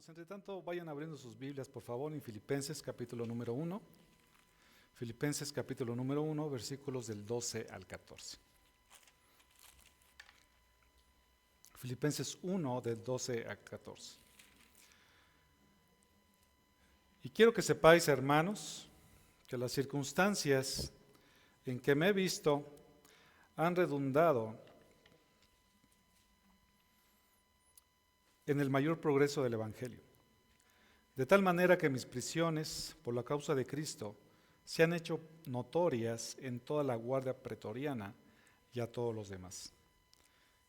Hermanos, entre tanto, vayan abriendo sus Biblias, por favor, en Filipenses capítulo número 1. Filipenses capítulo número 1, versículos del 12 al 14. Filipenses 1, del 12 al 14. Y quiero que sepáis, hermanos, que las circunstancias en que me he visto han redundado en el mayor progreso del Evangelio, de tal manera que mis prisiones por la causa de Cristo se han hecho notorias en toda la guardia pretoriana y a todos los demás,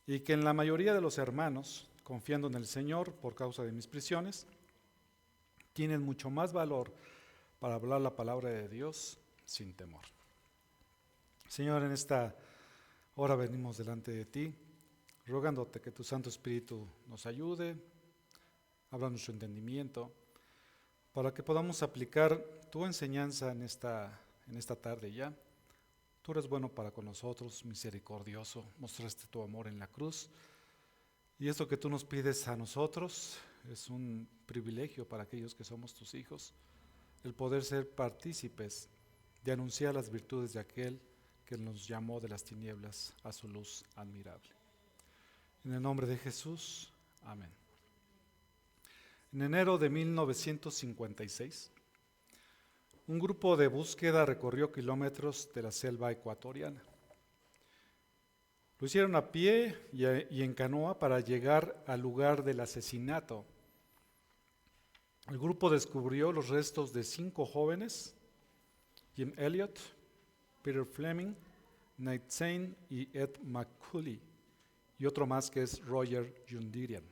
y que en la mayoría de los hermanos, confiando en el Señor por causa de mis prisiones, tienen mucho más valor para hablar la palabra de Dios sin temor. Señor, en esta hora venimos delante de ti, rogándote que tu Santo Espíritu nos ayude, abra nuestro entendimiento, para que podamos aplicar tu enseñanza en esta tarde ya. Tú eres bueno para con nosotros, misericordioso, mostraste tu amor en la cruz, y esto que tú nos pides a nosotros es un privilegio para aquellos que somos tus hijos, el poder ser partícipes de anunciar las virtudes de aquel que nos llamó de las tinieblas a su luz admirable. En el nombre de Jesús, amén. En enero de 1956, un grupo de búsqueda recorrió kilómetros de la selva ecuatoriana. Lo hicieron a pie y en canoa para llegar al lugar del asesinato. El grupo descubrió los restos de 5 jóvenes, Jim Elliot, Peter Fleming, Nate Saint y Ed McCulley, y otro más que es Roger Yundirian.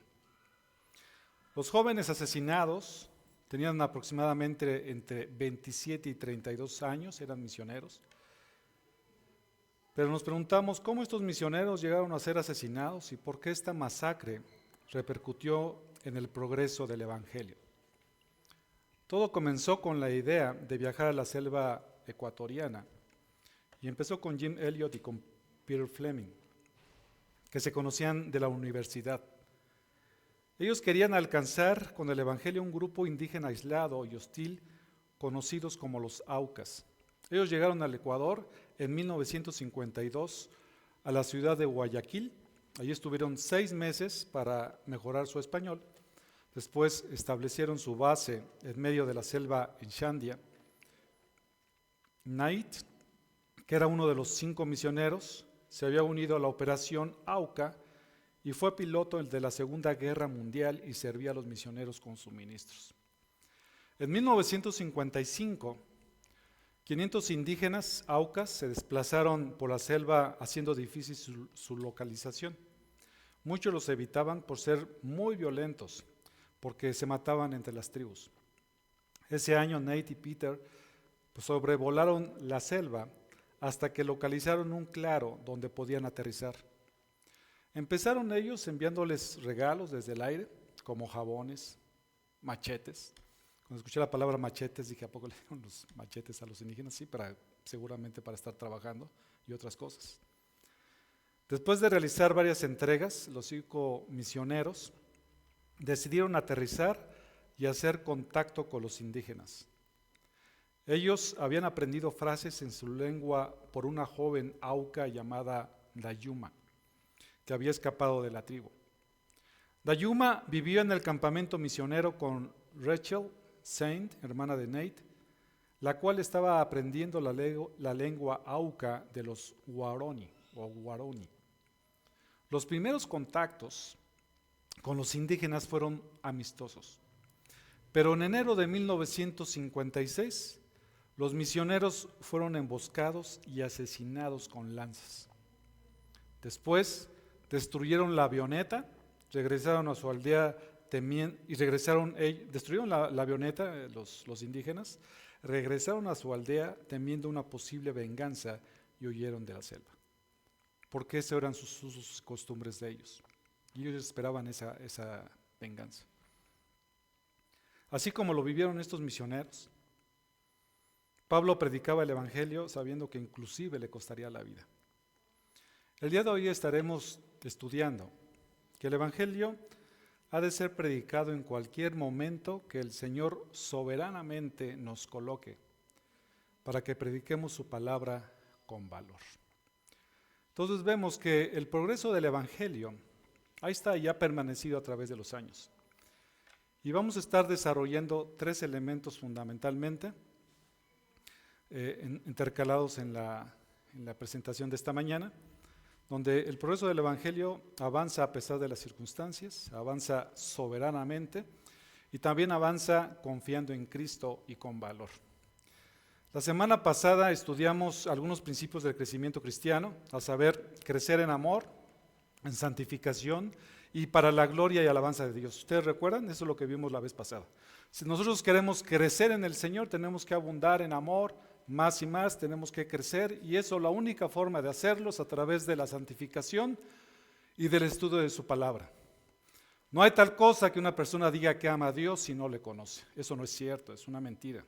Los jóvenes asesinados tenían aproximadamente entre 27 y 32 años, eran misioneros. Pero nos preguntamos cómo estos misioneros llegaron a ser asesinados y por qué esta masacre repercutió en el progreso del Evangelio. Todo comenzó con la idea de viajar a la selva ecuatoriana y empezó con Jim Elliot y con Peter Fleming, que se conocían de la universidad. Ellos querían alcanzar con el Evangelio un grupo indígena aislado y hostil, conocidos como los Aucas. Ellos llegaron al Ecuador en 1952 a la ciudad de Guayaquil. Allí estuvieron 6 meses para mejorar su español. Después establecieron su base en medio de la selva en Shandia. Nate, que era uno de los 5 misioneros, se había unido a la operación AUCA y fue piloto de la Segunda Guerra Mundial y servía a los misioneros con suministros. En 1955, 500 indígenas AUCAS se desplazaron por la selva haciendo difícil su localización. Muchos los evitaban por ser muy violentos, porque se mataban entre las tribus. Ese año Nate y Peter sobrevolaron la selva hasta que localizaron un claro donde podían aterrizar. Empezaron ellos enviándoles regalos desde el aire, como jabones, machetes. Cuando escuché la palabra machetes dije, ¿a poco le dieron los machetes a los indígenas? Sí, seguramente para estar trabajando y otras cosas. Después de realizar varias entregas, los 5 misioneros decidieron aterrizar y hacer contacto con los indígenas. Ellos habían aprendido frases en su lengua por una joven auca llamada Dayuma, que había escapado de la tribu. Dayuma vivió en el campamento misionero con Rachel Saint, hermana de Nate, la cual estaba aprendiendo la lengua auca de los Huaroni. Los primeros contactos con los indígenas fueron amistosos, pero en enero de 1956 los misioneros fueron emboscados y asesinados con lanzas. Después destruyeron la avioneta, regresaron a su aldea destruyeron la avioneta, los indígenas, regresaron a su aldea temiendo una posible venganza y huyeron de la selva, porque esas eran sus costumbres de ellos, y ellos esperaban esa venganza. Así como lo vivieron estos misioneros, Pablo predicaba el Evangelio sabiendo que inclusive le costaría la vida. El día de hoy estaremos estudiando que el Evangelio ha de ser predicado en cualquier momento que el Señor soberanamente nos coloque para que prediquemos su palabra con valor. Entonces vemos que el progreso del Evangelio, ahí está y ha permanecido a través de los años. Y vamos a estar desarrollando 3 elementos fundamentalmente, intercalados en la presentación de esta mañana, donde el progreso del Evangelio avanza a pesar de las circunstancias, avanza soberanamente y también avanza confiando en Cristo y con valor. La semana pasada estudiamos algunos principios del crecimiento cristiano, a saber, crecer en amor, en santificación y para la gloria y alabanza de Dios. ¿Ustedes recuerdan? Eso es lo que vimos la vez pasada. Si nosotros queremos crecer en el Señor, tenemos que abundar en amor, más y más, tenemos que crecer, y eso la única forma de hacerlo es a través de la santificación y del estudio de su palabra. No hay tal cosa que una persona diga que ama a Dios si no le conoce. Eso no es cierto, es una mentira.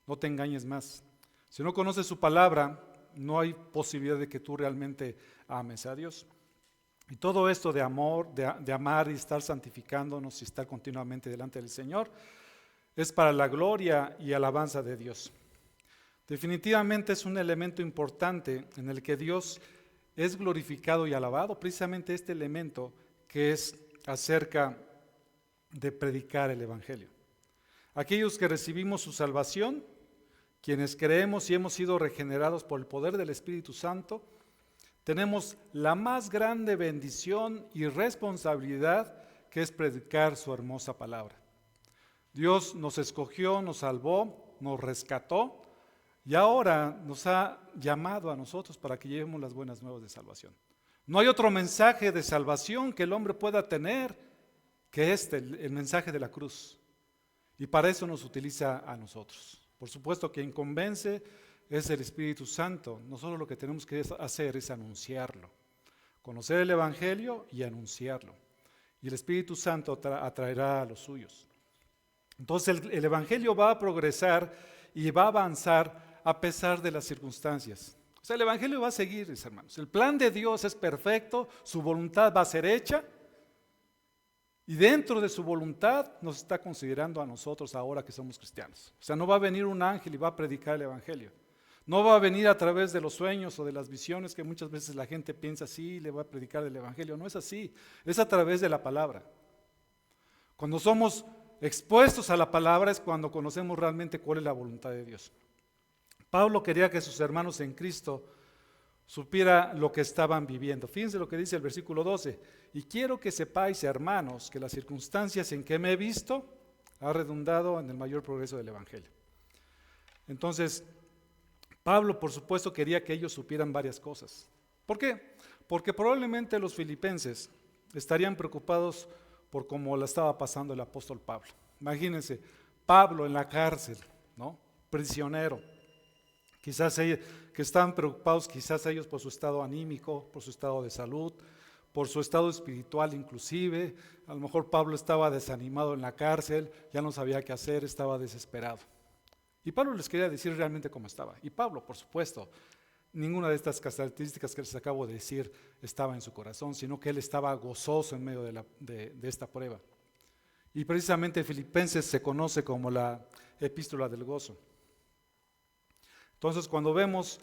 No te engañes más. Si no conoces su palabra, no hay posibilidad de que tú realmente ames a Dios. Y todo esto de amor, de amar y estar santificándonos y estar continuamente delante del Señor, es para la gloria y alabanza de Dios. Definitivamente es un elemento importante en el que Dios es glorificado y alabado, precisamente este elemento que es acerca de predicar el Evangelio. Aquellos que recibimos su salvación, quienes creemos y hemos sido regenerados por el poder del Espíritu Santo, tenemos la más grande bendición y responsabilidad que es predicar su hermosa palabra. Dios nos escogió, nos salvó, nos rescató y ahora nos ha llamado a nosotros para que llevemos las buenas nuevas de salvación. No hay otro mensaje de salvación que el hombre pueda tener que el mensaje de la cruz. Y para eso nos utiliza a nosotros. Por supuesto, quien convence es el Espíritu Santo. Nosotros lo que tenemos que hacer es anunciarlo. Conocer el Evangelio y anunciarlo. Y el Espíritu Santo atraerá a los suyos. Entonces el Evangelio va a progresar y va a avanzar a pesar de las circunstancias. O sea, el Evangelio va a seguir, mis hermanos. El plan de Dios es perfecto, su voluntad va a ser hecha. Y dentro de su voluntad nos está considerando a nosotros ahora que somos cristianos. O sea, no va a venir un ángel y va a predicar el Evangelio. No va a venir a través de los sueños o de las visiones que muchas veces la gente piensa así, le va a predicar el Evangelio. No es así, es a través de la palabra. Cuando somos expuestos a la palabra es cuando conocemos realmente cuál es la voluntad de Dios. Pablo quería que sus hermanos en Cristo supiera lo que estaban viviendo. Fíjense lo que dice el versículo 12. Y quiero que sepáis, hermanos, que las circunstancias en que me he visto ha redundado en el mayor progreso del Evangelio. Entonces, Pablo, por supuesto, quería que ellos supieran varias cosas. ¿Por qué? Porque probablemente los filipenses estarían preocupados por cómo la estaba pasando el apóstol Pablo. Imagínense, Pablo en la cárcel, ¿no? Prisionero. Quizás ellos, que estaban preocupados, quizás ellos por su estado anímico, por su estado de salud, por su estado espiritual inclusive. A lo mejor Pablo estaba desanimado en la cárcel, ya no sabía qué hacer, estaba desesperado. Y Pablo les quería decir realmente cómo estaba. Y Pablo, por supuesto, ninguna de estas características que les acabo de decir estaba en su corazón, sino que él estaba gozoso en medio de esta prueba. Y precisamente Filipenses se conoce como la epístola del gozo. Entonces, cuando vemos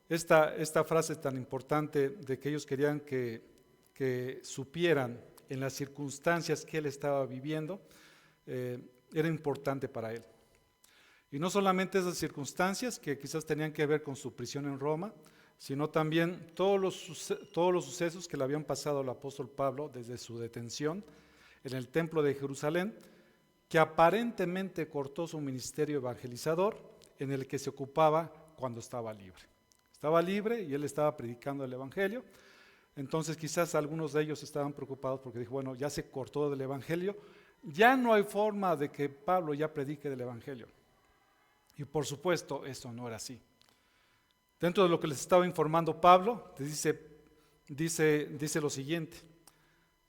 esta frase tan importante de que ellos querían que supieran en las circunstancias que él estaba viviendo, era importante para él. Y no solamente esas circunstancias que quizás tenían que ver con su prisión en Roma, sino también todos los sucesos que le habían pasado al apóstol Pablo desde su detención en el templo de Jerusalén, que aparentemente cortó su ministerio evangelizador en el que se ocupaba cuando estaba libre. Estaba libre y él estaba predicando el Evangelio. Entonces quizás algunos de ellos estaban preocupados porque dijo, bueno, ya se cortó del Evangelio, ya no hay forma de que Pablo ya predique del Evangelio. Y por supuesto, eso no era así. Dentro de lo que les estaba informando Pablo, dice lo siguiente.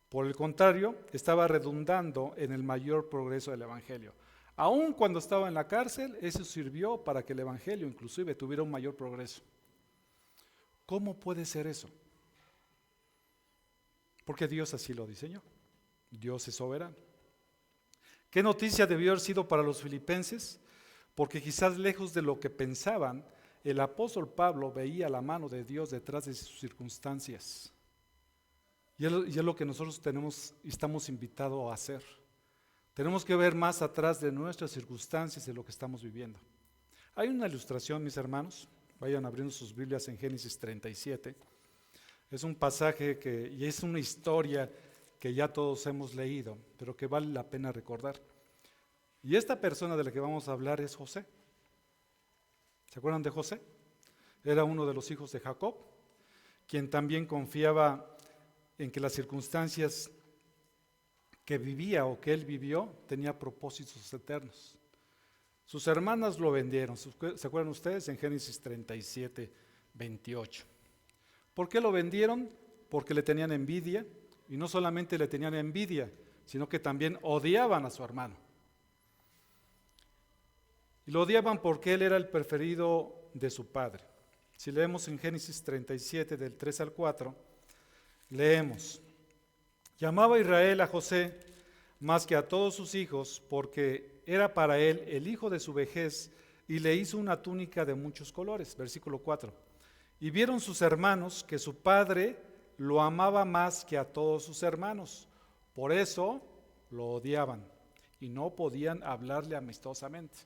Por el contrario, estaba redundando en el mayor progreso del Evangelio. Aun cuando estaba en la cárcel, eso sirvió para que el Evangelio inclusive tuviera un mayor progreso. ¿Cómo puede ser eso? Porque Dios así lo diseñó. Dios es soberano. ¿Qué noticia debió haber sido para los filipenses? Porque quizás lejos de lo que pensaban, el apóstol Pablo veía la mano de Dios detrás de sus circunstancias. Y es lo que nosotros tenemos y estamos invitados a hacer. Tenemos que ver más atrás de nuestras circunstancias, de lo que estamos viviendo. Hay una ilustración, mis hermanos, vayan abriendo sus Biblias en Génesis 37. Es un pasaje y es una historia que ya todos hemos leído, pero que vale la pena recordar. Y esta persona de la que vamos a hablar es José. ¿Se acuerdan de José? Era uno de los hijos de Jacob, quien también confiaba en que las circunstancias que vivía o que él vivió tenía propósitos eternos. Sus hermanas lo vendieron, ¿se acuerdan ustedes? En Génesis 37, 28. ¿Por qué lo vendieron? Porque le tenían envidia, y no solamente le tenían envidia, sino que también odiaban a su hermano. Y lo odiaban porque él era el preferido de su padre. Si leemos en Génesis 37, del 3 al 4, leemos: llamaba Israel a José más que a todos sus hijos, porque era para él el hijo de su vejez, y le hizo una túnica de muchos colores. Versículo 4. Y vieron sus hermanos que su padre lo amaba más que a todos sus hermanos, por eso lo odiaban y no podían hablarle amistosamente.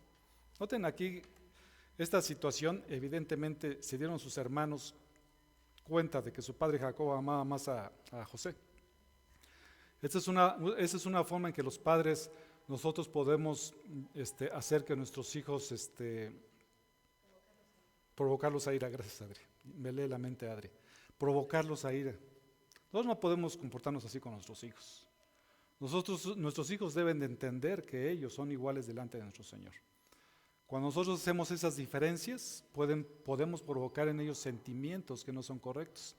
Noten aquí esta situación. Evidentemente se dieron sus hermanos cuenta de que su padre Jacob amaba más a José. Esta es una forma en que los padres, nosotros podemos hacer que nuestros hijos, provocarlos a ira. Gracias, Adri. Me lee la mente, Adri. Provocarlos a ira. Nosotros no podemos comportarnos así con nuestros hijos. Nuestros hijos deben de entender que ellos son iguales delante de nuestro Señor. Cuando nosotros hacemos esas diferencias, podemos provocar en ellos sentimientos que no son correctos.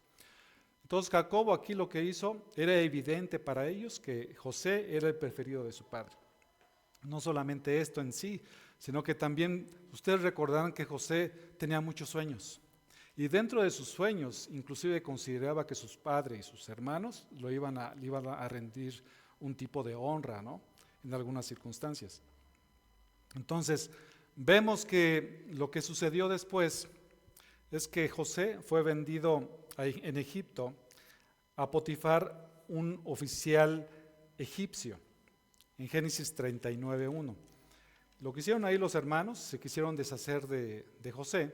Entonces Jacobo aquí lo que hizo, era evidente para ellos que José era el preferido de su padre. No solamente esto en sí, sino que también ustedes recordarán que José tenía muchos sueños. Y dentro de sus sueños, inclusive consideraba que sus padres y sus hermanos le iban a rendir un tipo de honra, ¿no? En algunas circunstancias. Entonces, vemos que lo que sucedió después es que José fue vendido en Egipto a Potifar, un oficial egipcio, en Génesis 39:1. Lo que hicieron ahí los hermanos, se quisieron deshacer de José,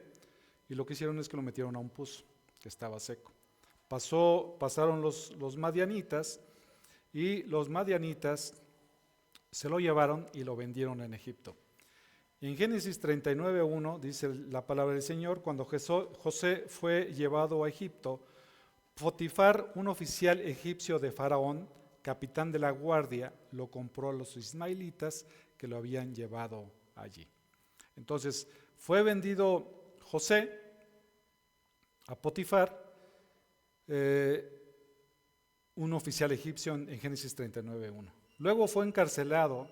y lo que hicieron es que lo metieron a un pozo que estaba seco. Pasaron los madianitas, y los madianitas se lo llevaron y lo vendieron en Egipto. En Génesis 39:1 dice la palabra del Señor: cuando José fue llevado a Egipto, Potifar, un oficial egipcio de Faraón, capitán de la guardia, lo compró a los ismaelitas que lo habían llevado allí. Entonces fue vendido José a Potifar, un oficial egipcio, en Génesis 39:1. Luego fue encarcelado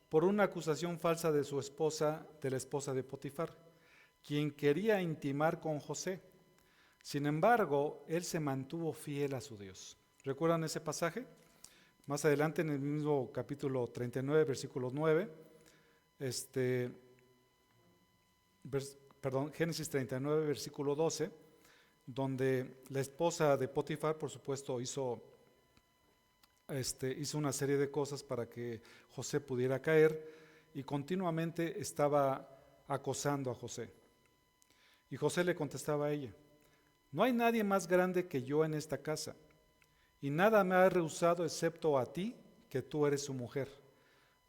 por una acusación falsa de la esposa de Potifar, quien quería intimar con José. Sin embargo, él se mantuvo fiel a su Dios. ¿Recuerdan ese pasaje? Más adelante, en el mismo capítulo 39, versículo 9, Génesis 39, versículo 12, donde la esposa de Potifar, por supuesto, hizo una serie de cosas para que José pudiera caer, y continuamente estaba acosando a José. Y José le contestaba a ella: no hay nadie más grande que yo en esta casa, y nada me ha rehusado excepto a ti, que tú eres su mujer.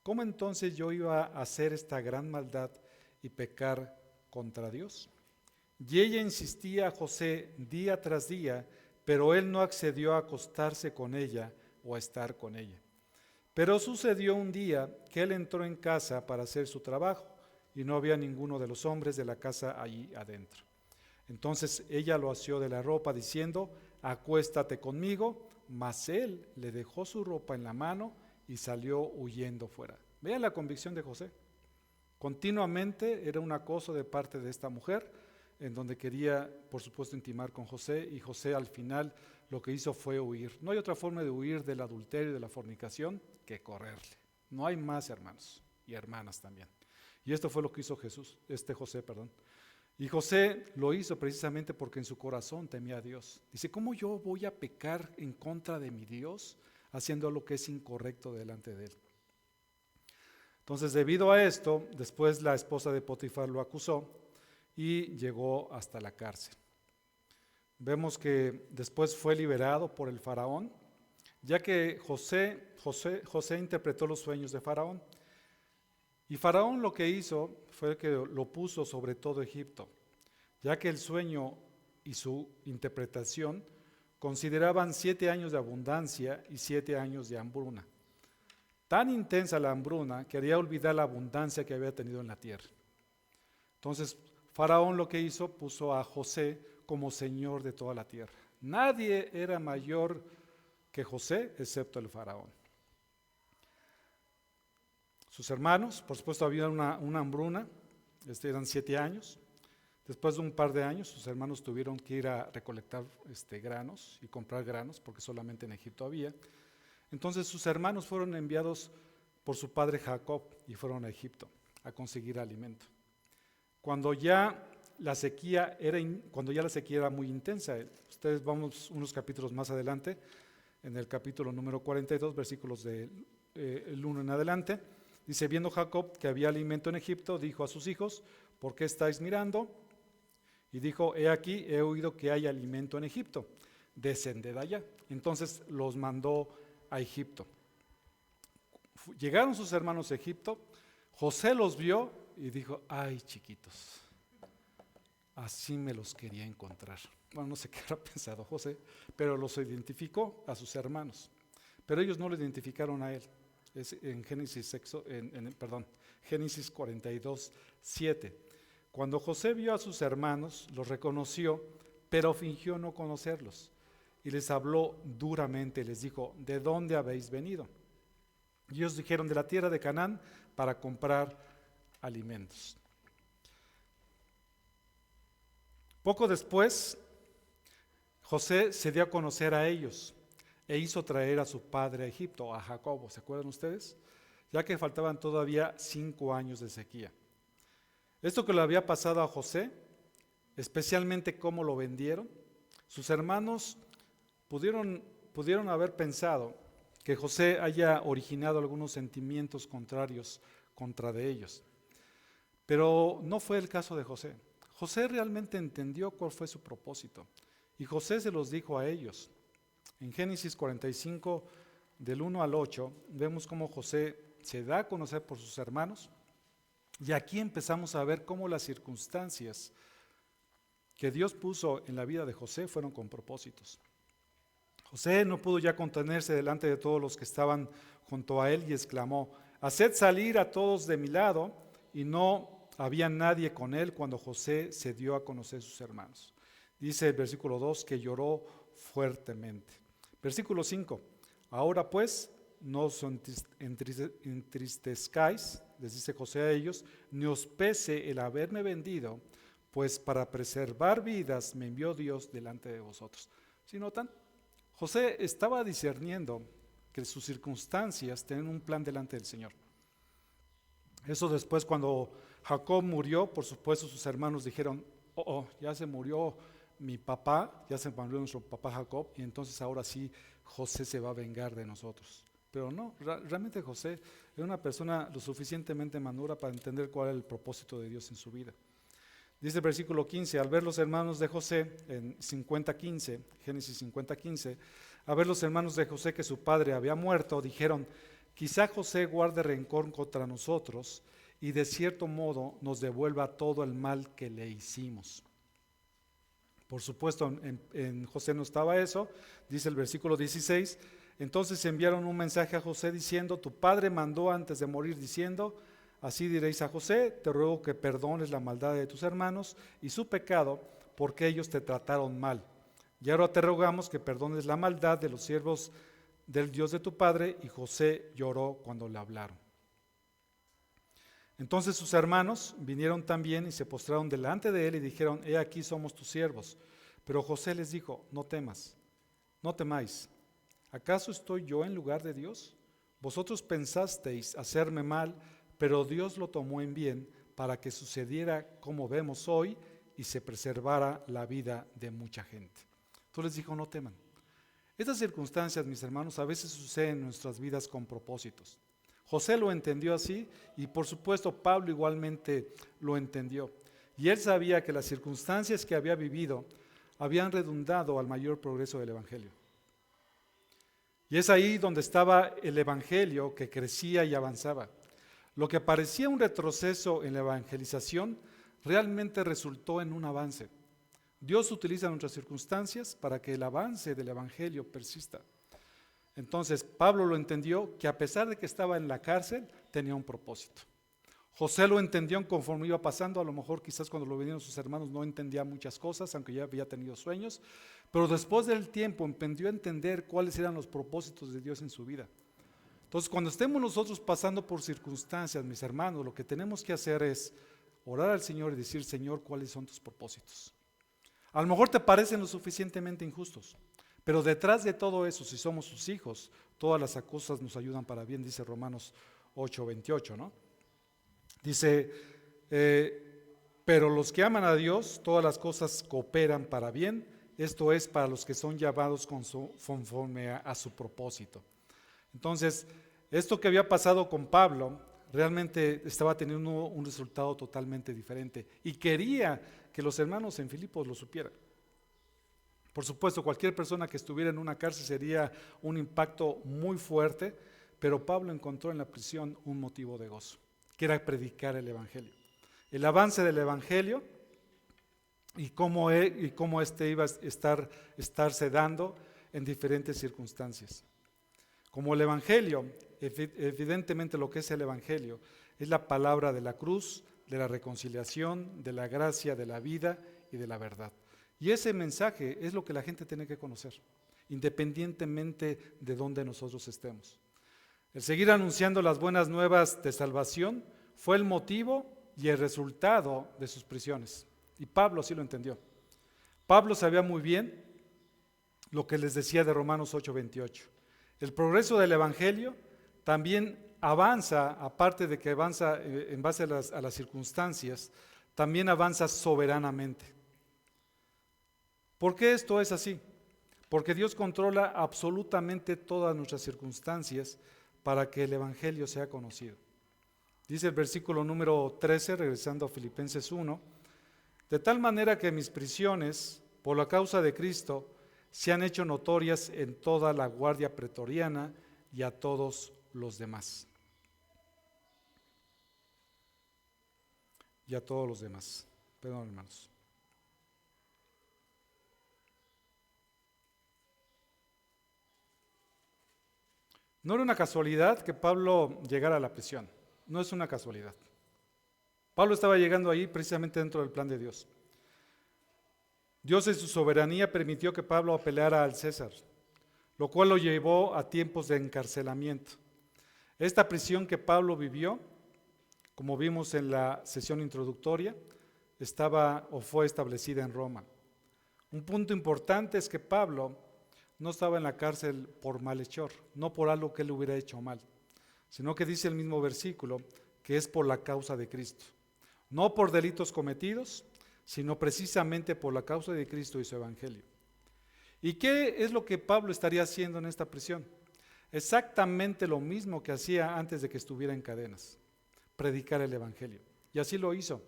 ¿Cómo entonces yo iba a hacer esta gran maldad y pecar contra Dios? Y ella insistía a José día tras día, pero él no accedió a acostarse con ella o a estar con ella. Pero sucedió un día que él entró en casa para hacer su trabajo, y no había ninguno de los hombres de la casa allí adentro. Entonces ella lo asió de la ropa diciendo: acuéstate conmigo. Mas él le dejó su ropa en la mano y salió huyendo fuera. Vean la convicción de José. Continuamente era un acoso de parte de esta mujer, en donde quería, por supuesto, intimar con José, y José al final lo que hizo fue huir. No hay otra forma de huir del adulterio y de la fornicación que correrle. No hay más hermanos y hermanas también. Y esto fue lo que hizo José. Y José lo hizo precisamente porque en su corazón temía a Dios. Dice, ¿cómo yo voy a pecar en contra de mi Dios haciendo lo que es incorrecto delante de él? Entonces, debido a esto, después la esposa de Potifar lo acusó y llegó hasta la cárcel. Vemos que después fue liberado por el faraón, ya que José interpretó los sueños de Faraón. Y Faraón lo que hizo fue que lo puso sobre todo Egipto, ya que el sueño y su interpretación consideraban 7 años de abundancia y 7 años de hambruna. Tan intensa la hambruna que haría olvidar la abundancia que había tenido en la tierra. Entonces, Faraón lo que hizo, puso a José como señor de toda la tierra. Nadie era mayor que José, excepto el faraón. Sus hermanos, por supuesto, había una hambruna, eran 7 años. Después de un par de años, sus hermanos tuvieron que ir a recolectar granos y comprar granos, porque solamente en Egipto había. Entonces sus hermanos fueron enviados por su padre Jacob y fueron a Egipto a conseguir alimento. Cuando ya la sequía era muy intensa, ustedes vamos unos capítulos más adelante, en el capítulo número 42, versículos del 1 en adelante, dice, viendo Jacob que había alimento en Egipto, dijo a sus hijos, ¿por qué estáis mirando? Y dijo, he aquí, he oído que hay alimento en Egipto, descended allá. Entonces los mandó a Egipto. Llegaron sus hermanos a Egipto, José los vio y dijo, ay chiquitos, así me los quería encontrar. Bueno, no sé qué habrá pensado José, pero los identificó a sus hermanos. Pero ellos no lo identificaron a él. Es en Génesis 42, 7. Cuando José vio a sus hermanos, los reconoció, pero fingió no conocerlos. Y les habló duramente, les dijo, ¿de dónde habéis venido? Y ellos dijeron, de la tierra de Canaán, para comprar alimentos. Poco después, José se dio a conocer a ellos e hizo traer a su padre a Egipto, a Jacobo, ¿se acuerdan ustedes? Ya que faltaban todavía 5 años de sequía. Esto que le había pasado a José, especialmente cómo lo vendieron, sus hermanos pudieron haber pensado que José haya originado algunos sentimientos contrarios contra de ellos. Pero no fue el caso de José. José realmente entendió cuál fue su propósito y José se los dijo a ellos. En Génesis 45, del 1 al 8, vemos cómo José se da a conocer por sus hermanos y aquí empezamos a ver cómo las circunstancias que Dios puso en la vida de José fueron con propósitos. José no pudo ya contenerse delante de todos los que estaban junto a él y exclamó, haced salir a todos de mi lado, y no había nadie con él cuando José se dio a conocer a sus hermanos. Dice el versículo 2 que lloró fuertemente. Versículo 5, ahora pues no os entristezcáis, les dice José a ellos, ni os pese el haberme vendido, pues para preservar vidas me envió Dios delante de vosotros. ¿Sí notan? José estaba discerniendo que sus circunstancias tienen un plan delante del Señor. Eso después, cuando Jacob murió, por supuesto sus hermanos dijeron, ya se murió mi papá, ya se murió nuestro papá Jacob, y entonces ahora sí José se va a vengar de nosotros. Pero no, realmente José era una persona lo suficientemente madura para entender cuál era el propósito de Dios en su vida. Dice el versículo 15, al ver los hermanos de José, en Génesis 50:15, al ver los hermanos de José que su padre había muerto, dijeron, quizá José guarde rencor contra nosotros y de cierto modo nos devuelva todo el mal que le hicimos. Por supuesto, en José no estaba eso, dice el versículo 16, entonces enviaron un mensaje a José diciendo, tu padre mandó antes de morir diciendo, así diréis a José, te ruego que perdones la maldad de tus hermanos y su pecado, porque ellos te trataron mal. Y ahora te rogamos que perdones la maldad de los siervos del Dios de tu padre. Y José lloró cuando le hablaron. Entonces sus hermanos vinieron también y se postraron delante de él y dijeron, he aquí somos tus siervos. Pero José les dijo, no temas, no temáis. ¿Acaso estoy yo en lugar de Dios? Vosotros pensasteis hacerme mal, pero Dios lo tomó en bien para que sucediera como vemos hoy y se preservara la vida de mucha gente. Entonces les dijo, no teman. Estas circunstancias, mis hermanos, a veces suceden en nuestras vidas con propósitos. José lo entendió así y por supuesto Pablo igualmente lo entendió. Y él sabía que las circunstancias que había vivido habían redundado al mayor progreso del Evangelio. Y es ahí donde estaba el Evangelio que crecía y avanzaba. Lo que parecía un retroceso en la evangelización realmente resultó en un avance. Dios utiliza nuestras circunstancias para que el avance del Evangelio persista. Entonces Pablo lo entendió que a pesar de que estaba en la cárcel, tenía un propósito. José lo entendió conforme iba pasando, a lo mejor quizás cuando lo vinieron sus hermanos no entendía muchas cosas, aunque ya había tenido sueños, pero después del tiempo empezó a entender cuáles eran los propósitos de Dios en su vida. Entonces cuando estemos nosotros pasando por circunstancias, mis hermanos, lo que tenemos que hacer es orar al Señor y decir, Señor, ¿cuáles son tus propósitos? A lo mejor te parecen lo suficientemente injustos, pero detrás de todo eso, si somos sus hijos, todas las cosas nos ayudan para bien, dice Romanos 8:28, ¿no? Dice, pero los que aman a Dios, todas las cosas cooperan para bien, esto es para los que son llamados conforme a su propósito. Entonces, esto que había pasado con Pablo, realmente estaba teniendo un resultado totalmente diferente y quería que los hermanos en Filipos lo supieran. Por supuesto, cualquier persona que estuviera en una cárcel sería un impacto muy fuerte, pero Pablo encontró en la prisión un motivo de gozo, que era predicar el Evangelio. El avance del Evangelio y cómo este iba a estarse dando en diferentes circunstancias. Como el Evangelio, evidentemente lo que es el Evangelio, es la palabra de la cruz, de la reconciliación, de la gracia, de la vida y de la verdad. Y ese mensaje es lo que la gente tiene que conocer, independientemente de donde nosotros estemos. El seguir anunciando las buenas nuevas de salvación fue el motivo y el resultado de sus prisiones. Y Pablo así lo entendió. Pablo sabía muy bien lo que les decía de Romanos 8:28. El progreso del Evangelio también avanza, aparte de que avanza en base a las circunstancias, también avanza soberanamente. ¿Por qué esto es así? Porque Dios controla absolutamente todas nuestras circunstancias para que el Evangelio sea conocido. Dice el versículo número 13, regresando a Filipenses 1, de tal manera que mis prisiones, por la causa de Cristo, se han hecho notorias en toda la guardia pretoriana y a todos los demás. Y a todos los demás. Perdón, hermanos. No era una casualidad que Pablo llegara a la prisión. No es una casualidad. Pablo estaba llegando ahí precisamente dentro del plan de Dios. Dios en su soberanía permitió que Pablo apelara al César, lo cual lo llevó a tiempos de encarcelamiento. Esta prisión que Pablo vivió, como vimos en la sesión introductoria, estaba o fue establecida en Roma. Un punto importante es que Pablo no estaba en la cárcel por malhechor, no por algo que él hubiera hecho mal, sino que dice el mismo versículo que es por la causa de Cristo. No por delitos cometidos, sino precisamente por la causa de Cristo y su Evangelio. ¿Y qué es lo que Pablo estaría haciendo en esta prisión? Exactamente lo mismo que hacía antes de que estuviera en cadenas, predicar el Evangelio. Y así lo hizo.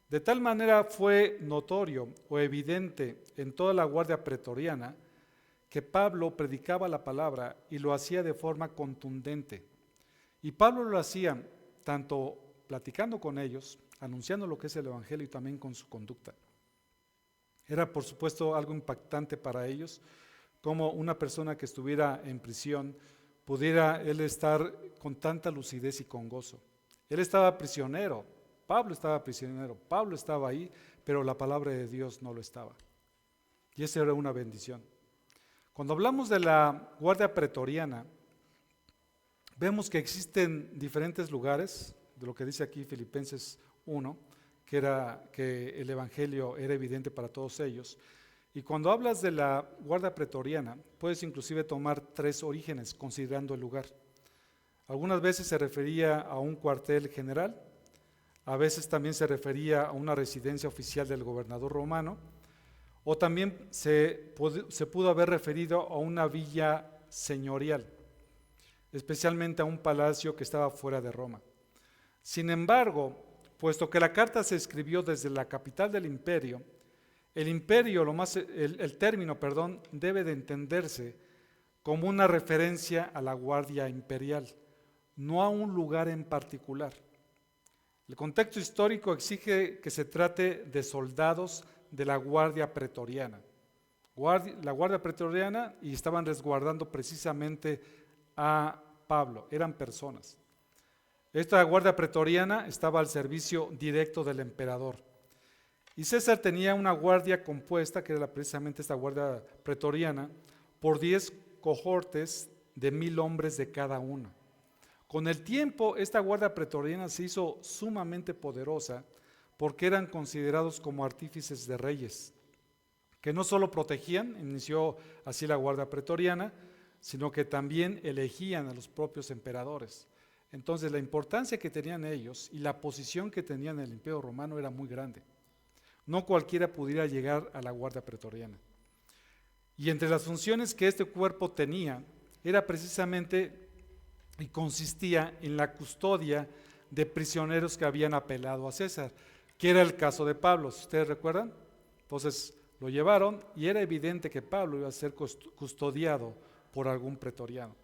De tal manera fue notorio o evidente en toda la guardia pretoriana que Pablo predicaba la palabra y lo hacía de forma contundente. Y Pablo lo hacía tanto platicando con ellos, anunciando lo que es el Evangelio y también con su conducta. Era por supuesto algo impactante para ellos, como una persona que estuviera en prisión pudiera él estar con tanta lucidez y con gozo. Él estaba prisionero, Pablo estaba ahí, pero la palabra de Dios no lo estaba. Y esa era una bendición. Cuando hablamos de la guardia pretoriana, vemos que existen diferentes lugares, de lo que dice aquí Filipenses 1, que era que el Evangelio era evidente para todos ellos. Y cuando hablas de la guardia pretoriana, puedes inclusive tomar 3 orígenes considerando el lugar. Algunas veces se refería a un cuartel general, a veces también se refería a una residencia oficial del gobernador romano, o también se pudo haber referido a una villa señorial, especialmente a un palacio que estaba fuera de Roma. Sin embargo, puesto que la carta se escribió desde la capital del imperio, el término, debe de entenderse como una referencia a la guardia imperial, no a un lugar en particular. El contexto histórico exige que se trate de soldados de la guardia pretoriana. La guardia pretoriana, y estaban resguardando precisamente a Pablo, eran personas. Esta guardia pretoriana estaba al servicio directo del emperador. Y César tenía una guardia compuesta, que era precisamente esta guardia pretoriana, por 10 cohortes de 1000 hombres de cada uno. Con el tiempo, esta guardia pretoriana se hizo sumamente poderosa porque eran considerados como artífices de reyes, que no solo protegían, inició así la guardia pretoriana, sino que también elegían a los propios emperadores. Entonces, la importancia que tenían ellos y la posición que tenían en el Imperio Romano era muy grande. No cualquiera pudiera llegar a la guardia pretoriana. Y entre las funciones que este cuerpo tenía, era precisamente y consistía en la custodia de prisioneros que habían apelado a César, que era el caso de Pablo, si ustedes recuerdan. Entonces lo llevaron y era evidente que Pablo iba a ser custodiado por algún pretoriano.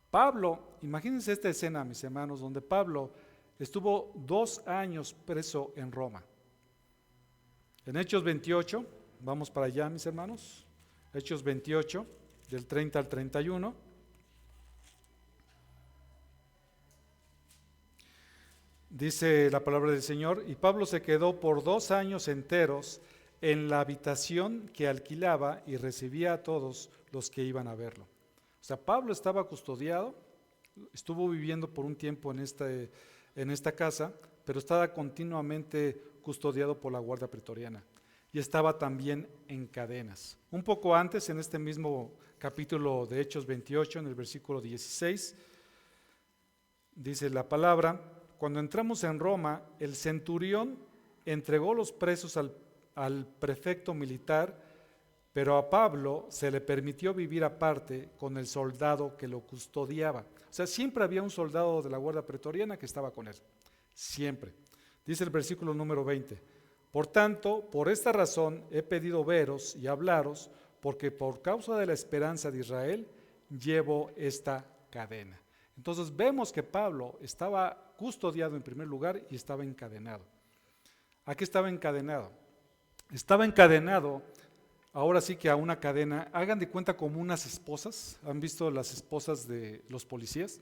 Pablo, imagínense esta escena, mis hermanos, donde Pablo estuvo 2 años preso en Roma. En Hechos 28, vamos para allá, mis hermanos, Hechos 28, del 30 al 31. Dice la palabra del Señor: y Pablo se quedó por 2 años enteros en la habitación que alquilaba y recibía a todos los que iban a verlo. O sea, Pablo estaba custodiado, estuvo viviendo por un tiempo en esta casa, pero estaba continuamente custodiado por la guardia pretoriana y estaba también en cadenas. Un poco antes, en este mismo capítulo de Hechos 28, en el versículo 16, dice la palabra: cuando entramos en Roma, el centurión entregó los presos al prefecto militar, pero a Pablo se le permitió vivir aparte con el soldado que lo custodiaba. O sea, siempre había un soldado de la guardia pretoriana que estaba con él, siempre. Dice el versículo número 20: por tanto, por esta razón he pedido veros y hablaros, porque por causa de la esperanza de Israel llevo esta cadena. Entonces vemos que Pablo estaba custodiado en primer lugar y estaba encadenado. ¿A qué estaba encadenado? Estaba encadenado, ahora sí que a una cadena, hagan de cuenta como unas esposas. ¿Han visto las esposas de los policías?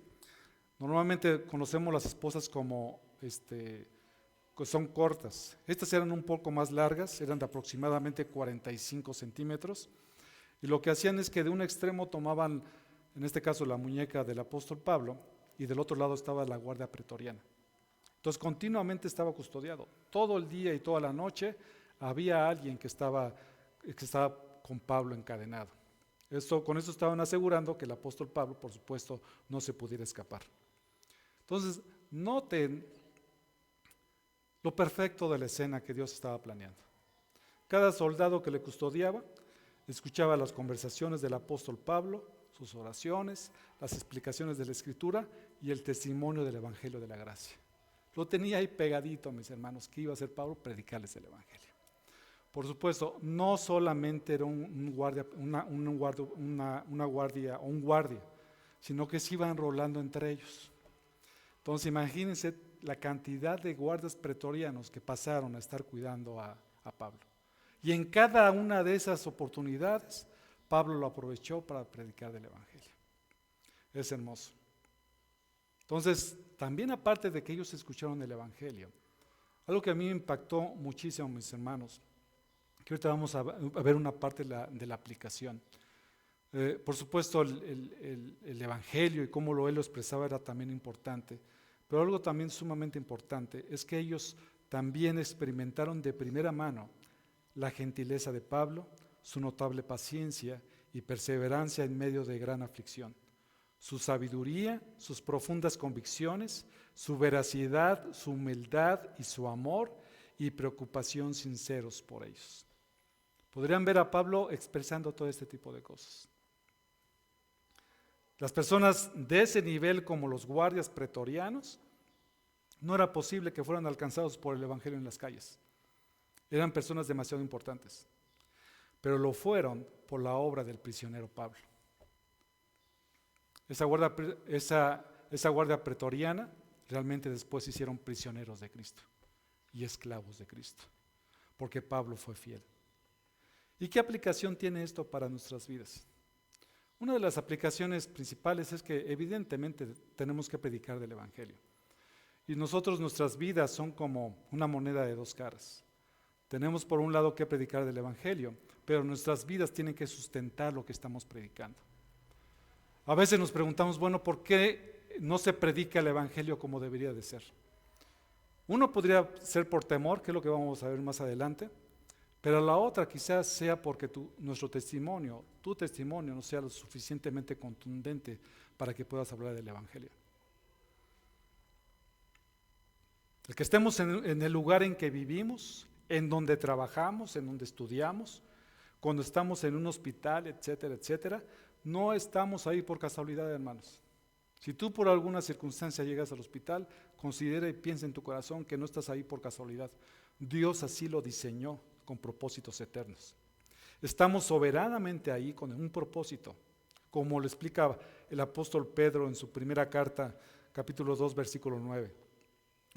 Normalmente conocemos las esposas como que son cortas. Estas eran un poco más largas, eran de aproximadamente 45 centímetros. Y lo que hacían es que de un extremo tomaban, en este caso, la muñeca del apóstol Pablo, y del otro lado estaba la guardia pretoriana. Entonces continuamente estaba custodiado. Todo el día y toda la noche había alguien que estaba con Pablo encadenado. Con eso estaban asegurando que el apóstol Pablo, por supuesto, no se pudiera escapar. Entonces, noten lo perfecto de la escena que Dios estaba planeando. Cada soldado que le custodiaba escuchaba las conversaciones del apóstol Pablo, sus oraciones, las explicaciones de la Escritura y el testimonio del Evangelio de la Gracia. Lo tenía ahí pegadito, mis hermanos, que iba a hacer Pablo, predicarles el Evangelio. Por supuesto, no solamente era un guardia, o un guardia, sino que se iban rolando entre ellos. Entonces imagínense la cantidad de guardias pretorianos que pasaron a estar cuidando a Pablo. Y en cada una de esas oportunidades, Pablo lo aprovechó para predicar del Evangelio. Es hermoso. Entonces, también aparte de que ellos escucharon el Evangelio, algo que a mí me impactó muchísimo, mis hermanos, que ahorita vamos a ver una parte de la aplicación. Por supuesto, el Evangelio y cómo él lo expresaba era también importante, pero algo también sumamente importante es que ellos también experimentaron de primera mano la gentileza de Pablo, su notable paciencia y perseverancia en medio de gran aflicción. su sabiduría, sus profundas convicciones, su veracidad, su humildad y su amor y preocupación sinceros por ellos. Podrían ver a Pablo expresando todo este tipo de cosas. Las personas de ese nivel, como los guardias pretorianos, no era posible que fueran alcanzados por el evangelio en las calles. Eran personas demasiado importantes, pero lo fueron por la obra del prisionero Pablo. Esa guardia pretoriana realmente después se hicieron prisioneros de Cristo y esclavos de Cristo, porque Pablo fue fiel. ¿Y qué aplicación tiene esto para nuestras vidas? Una de las aplicaciones principales es que evidentemente tenemos que predicar del evangelio. Y nuestras vidas son como una moneda de dos caras. Tenemos por un lado que predicar del evangelio, pero nuestras vidas tienen que sustentar lo que estamos predicando. A veces nos preguntamos, bueno, ¿por qué no se predica el evangelio como debería de ser? Uno podría ser por temor, que es lo que vamos a ver más adelante, pero la otra quizás sea porque tu testimonio no sea lo suficientemente contundente para que puedas hablar del evangelio. El que estemos en el lugar en que vivimos, en donde trabajamos, en donde estudiamos, cuando estamos en un hospital, etcétera, etcétera, no estamos ahí por casualidad, hermanos. Si tú por alguna circunstancia llegas al hospital, considera y piensa en tu corazón que no estás ahí por casualidad. Dios así lo diseñó con propósitos eternos. Estamos soberanamente ahí con un propósito, como lo explica el apóstol Pedro en su primera carta, capítulo 2, versículo 9.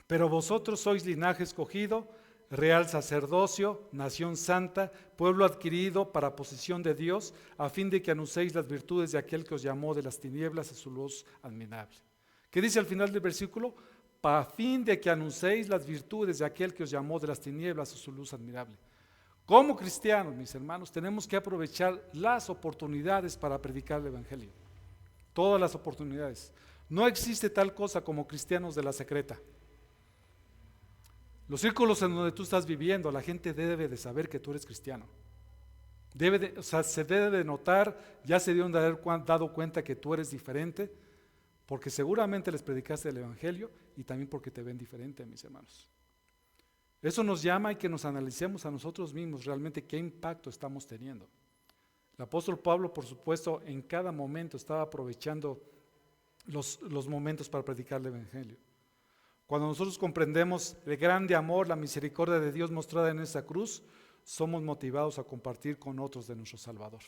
Pero vosotros sois linaje escogido, real sacerdocio, nación santa, pueblo adquirido para posesión de Dios, a fin de que anunciéis las virtudes de aquel que os llamó de las tinieblas a su luz admirable. ¿Qué dice al final del versículo? A fin de que anunciéis las virtudes de aquel que os llamó de las tinieblas a su luz admirable. Como cristianos, mis hermanos, tenemos que aprovechar las oportunidades para predicar el evangelio. Todas las oportunidades. No existe tal cosa como cristianos de la secreta. Los círculos en donde tú estás viviendo, la gente debe de saber que tú eres cristiano. Se debe de notar, ya se deben de haber dado cuenta que tú eres diferente, porque seguramente les predicaste el evangelio y también porque te ven diferente, mis hermanos. Eso nos llama y que nos analicemos a nosotros mismos realmente qué impacto estamos teniendo. El apóstol Pablo, por supuesto, en cada momento estaba aprovechando los momentos para predicar el evangelio. Cuando nosotros comprendemos el grande amor, la misericordia de Dios mostrada en esa cruz, somos motivados a compartir con otros de nuestro Salvador.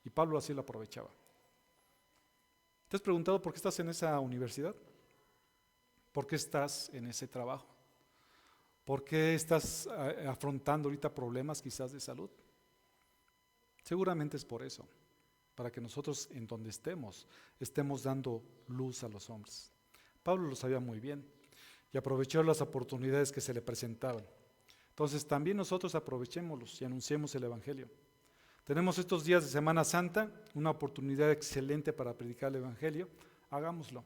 Y Pablo así lo aprovechaba. ¿Te has preguntado por qué estás en esa universidad? ¿Por qué estás en ese trabajo? ¿Por qué estás afrontando ahorita problemas quizás de salud? Seguramente es por eso, para que nosotros en donde estemos dando luz a los hombres. Pablo lo sabía muy bien y aprovechó las oportunidades que se le presentaban. Entonces también nosotros aprovechémoslos y anunciemos el evangelio. Tenemos estos días de Semana Santa, una oportunidad excelente para predicar el evangelio. Hagámoslo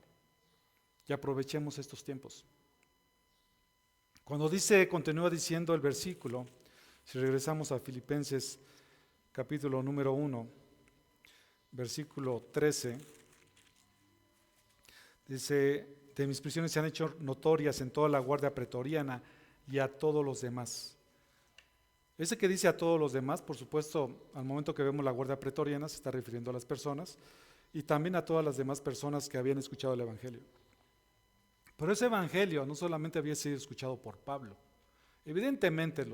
y aprovechemos estos tiempos. Cuando continúa diciendo el versículo, si regresamos a Filipenses capítulo número 1, versículo 13, dice: de mis prisiones se han hecho notorias en toda la guardia pretoriana y a todos los demás. Ese que dice a todos los demás, por supuesto, al momento que vemos la guardia pretoriana se está refiriendo a las personas y también a todas las demás personas que habían escuchado el evangelio. Pero ese evangelio no solamente había sido escuchado por Pablo. Evidentemente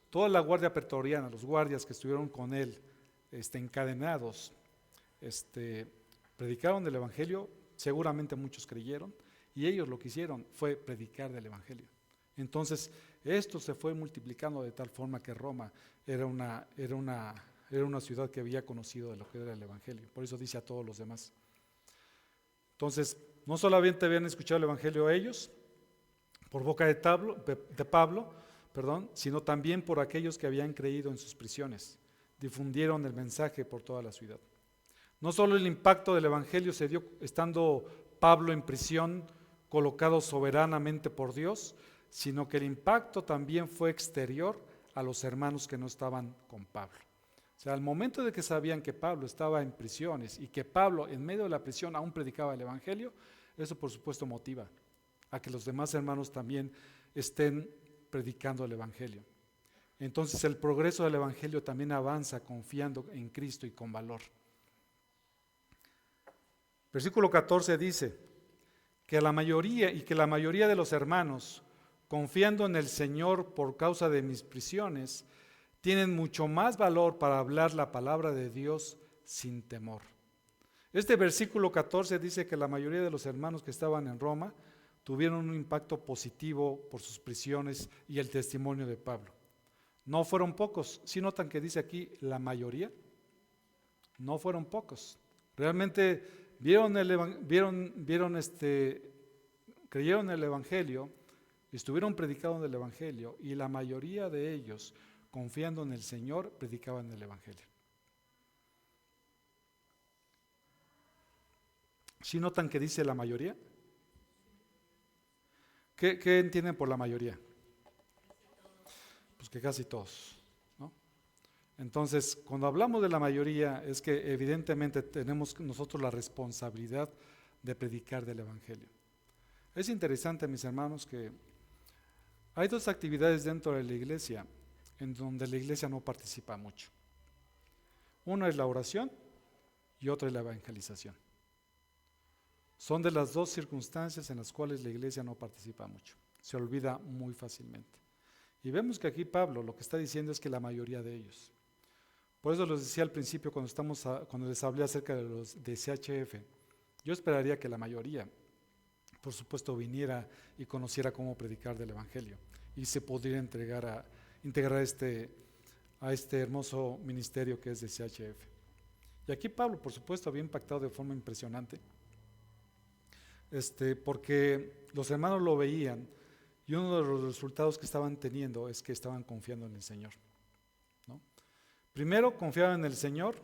toda la guardia pretoriana, los guardias que estuvieron con él encadenados, predicaron del evangelio, seguramente muchos creyeron y ellos lo que hicieron fue predicar del evangelio. Entonces esto se fue multiplicando de tal forma que Roma era una ciudad que había conocido de lo que era el evangelio. Por eso dice a todos los demás. Entonces, no solamente habían escuchado el evangelio ellos, por boca de Pablo, sino también por aquellos que habían creído en sus prisiones. Difundieron el mensaje por toda la ciudad. No solo el impacto del evangelio se dio estando Pablo en prisión, colocado soberanamente por Dios, sino que el impacto también fue exterior a los hermanos que no estaban con Pablo. O sea, al momento de que sabían que Pablo estaba en prisiones y que Pablo en medio de la prisión aún predicaba el Evangelio, eso por supuesto motiva a que los demás hermanos también estén predicando el Evangelio. Entonces el progreso del Evangelio también avanza confiando en Cristo y con valor. Versículo 14 dice que la mayoría de los hermanos, confiando en el Señor por causa de mis prisiones, tienen mucho más valor para hablar la palabra de Dios sin temor. Este versículo 14 dice que la mayoría de los hermanos que estaban en Roma tuvieron un impacto positivo por sus prisiones y el testimonio de Pablo. No fueron pocos. ¿Sí notan que dice aquí la mayoría? No fueron pocos. Realmente creyeron el Evangelio, estuvieron predicando el Evangelio y la mayoría de ellos, confiando en el Señor, predicaban el Evangelio. ¿Sí notan que dice la mayoría? ¿Qué entienden por la mayoría? Pues que casi todos, ¿no? Entonces, cuando hablamos de la mayoría, es que evidentemente tenemos nosotros la responsabilidad de predicar del Evangelio. Es interesante, mis hermanos, que hay dos actividades dentro de la iglesia en donde la iglesia no participa mucho. Una es la oración y otra es la evangelización. Son de las dos circunstancias en las cuales la iglesia no participa mucho. Se olvida muy fácilmente. Y vemos que aquí Pablo lo que está diciendo es que la mayoría de ellos. Por eso les decía al principio cuando les hablé acerca de los de CHF, yo esperaría que la mayoría, por supuesto, viniera y conociera cómo predicar del Evangelio y se podría integrar a este hermoso ministerio que es de CHF. Y aquí Pablo, por supuesto, había impactado de forma impresionante, porque los hermanos lo veían y uno de los resultados que estaban teniendo es que estaban confiando en el Señor, ¿no? Primero, confiaban en el Señor.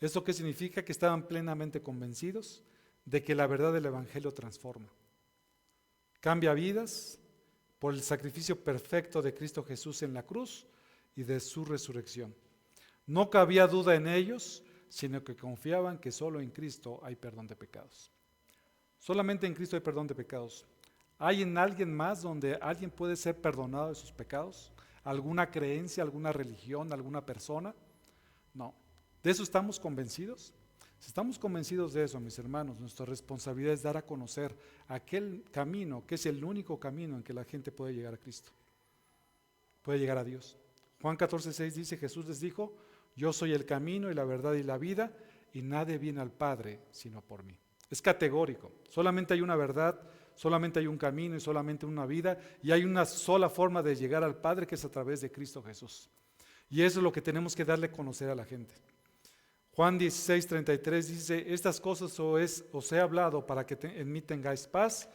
¿Eso qué significa? Que estaban plenamente convencidos de que la verdad del Evangelio transforma, cambia vidas por el sacrificio perfecto de Cristo Jesús en la cruz y de su resurrección. No cabía duda en ellos, sino que confiaban que solo en Cristo hay perdón de pecados. Solamente en Cristo hay perdón de pecados. ¿Hay en alguien más donde alguien puede ser perdonado de sus pecados? ¿Alguna creencia, alguna religión, alguna persona? No. ¿De eso estamos convencidos? Si estamos convencidos de eso, mis hermanos, nuestra responsabilidad es dar a conocer aquel camino que es el único camino en que la gente puede llegar a Cristo, puede llegar a Dios. Juan 14:6 dice, Jesús les dijo, yo soy el camino y la verdad y la vida, y nadie viene al Padre sino por mí. Es categórico, solamente hay una verdad, solamente hay un camino y solamente una vida, y hay una sola forma de llegar al Padre, que es a través de Cristo Jesús. Y eso es lo que tenemos que darle a conocer a la gente. Juan 16:33 dice, estas cosas os he hablado para que en mí tengáis paz,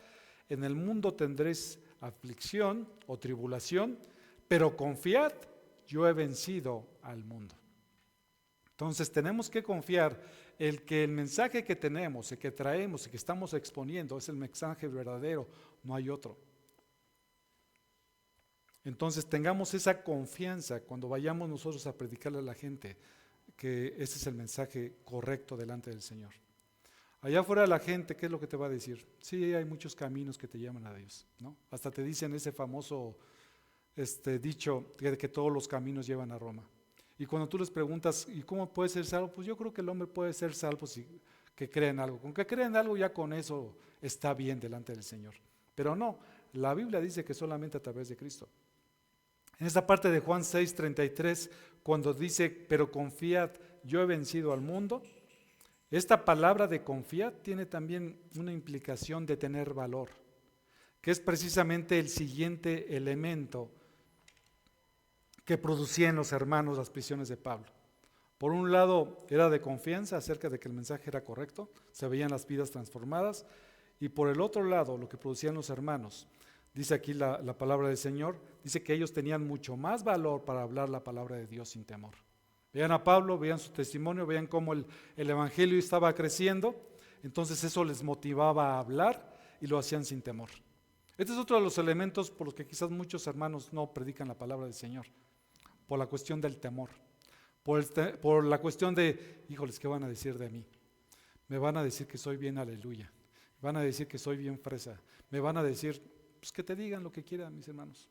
en el mundo tendréis aflicción o tribulación, pero confiad, yo he vencido al mundo. Entonces tenemos que confiar que el mensaje que tenemos, el que traemos, el que estamos exponiendo es el mensaje verdadero, no hay otro. Entonces tengamos esa confianza cuando vayamos nosotros a predicarle a la gente que ese es el mensaje correcto delante del Señor. Allá afuera la gente, ¿qué es lo que te va a decir? Sí, hay muchos caminos que te llaman a Dios, ¿no? Hasta te dicen ese famoso dicho de que todos los caminos llevan a Roma. Y cuando tú les preguntas, ¿y cómo puede ser salvo? Pues yo creo que el hombre puede ser salvo si que cree en algo. Con que cree en algo ya con eso está bien delante del Señor. Pero no, la Biblia dice que solamente a través de Cristo. En esta parte de Juan 6:33, cuando dice, pero confiad, yo he vencido al mundo, esta palabra de confiad tiene también una implicación de tener valor, que es precisamente el siguiente elemento que producía en los hermanos las prisiones de Pablo. Por un lado era de confianza acerca de que el mensaje era correcto, se veían las vidas transformadas, y por el otro lado lo que producían los hermanos, dice aquí la palabra del Señor, dice que ellos tenían mucho más valor para hablar la palabra de Dios sin temor. Vean a Pablo, vean su testimonio, vean cómo el evangelio estaba creciendo, entonces eso les motivaba a hablar y lo hacían sin temor. Este es otro de los elementos por los que quizás muchos hermanos no predican la palabra del Señor, por la cuestión del temor. por la cuestión de, híjoles, ¿qué van a decir de mí? Me van a decir que soy bien aleluya, van a decir que soy bien fresa, me van a decir, pues que te digan lo que quieran, mis hermanos.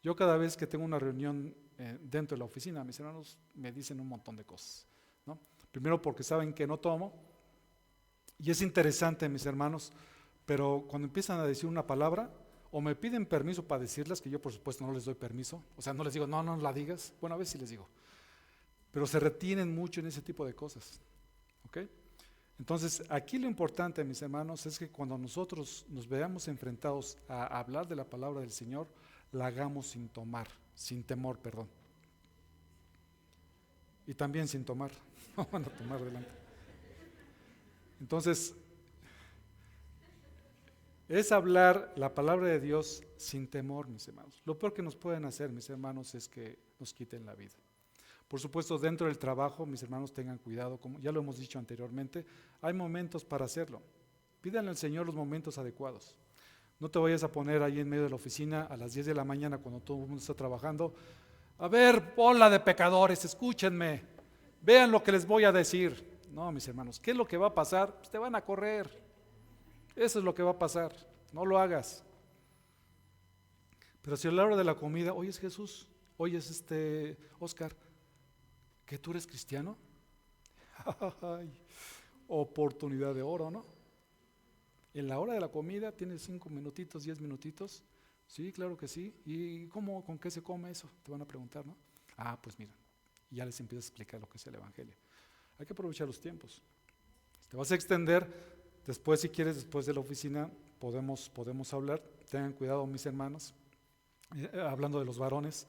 Yo cada vez que tengo una reunión dentro de la oficina, mis hermanos me dicen un montón de cosas, ¿no? Primero porque saben que no tomo, y es interesante, mis hermanos, pero cuando empiezan a decir una palabra, o me piden permiso para decirlas, que yo por supuesto no les doy permiso, o sea, no les digo, no, no la digas, bueno, a veces sí les digo, pero se retienen mucho en ese tipo de cosas, ¿ok? Entonces, aquí lo importante, mis hermanos, es que cuando nosotros nos veamos enfrentados a hablar de la palabra del Señor, la hagamos sin temor, perdón. Y también sin tomar, no van a tomar delante. Entonces, es hablar la palabra de Dios sin temor, mis hermanos. Lo peor que nos pueden hacer, mis hermanos, es que nos quiten la vida. Por supuesto, dentro del trabajo, mis hermanos, tengan cuidado, como ya lo hemos dicho anteriormente, hay momentos para hacerlo. Pídanle al Señor los momentos adecuados. No te vayas a poner ahí en medio de la oficina a las 10 de la mañana cuando todo el mundo está trabajando. A ver, bola de pecadores, escúchenme, vean lo que les voy a decir. No, mis hermanos, ¿qué es lo que va a pasar? Pues te van a correr. Eso es lo que va a pasar, no lo hagas. Pero si a la hora de la comida, oyes Jesús, oyes Oscar, ¿que tú eres cristiano? Ay, oportunidad de oro, ¿no? En la hora de la comida tienes 5 minutitos, 10 minutitos. Sí, claro que sí. ¿Y cómo, con qué se come eso? Te van a preguntar, ¿no? Ah, pues mira, y ya les empiezas a explicar lo que es el Evangelio. Hay que aprovechar los tiempos. Te vas a extender, después si quieres, después de la oficina, podemos hablar. Tengan cuidado, mis hermanos, hablando de los varones,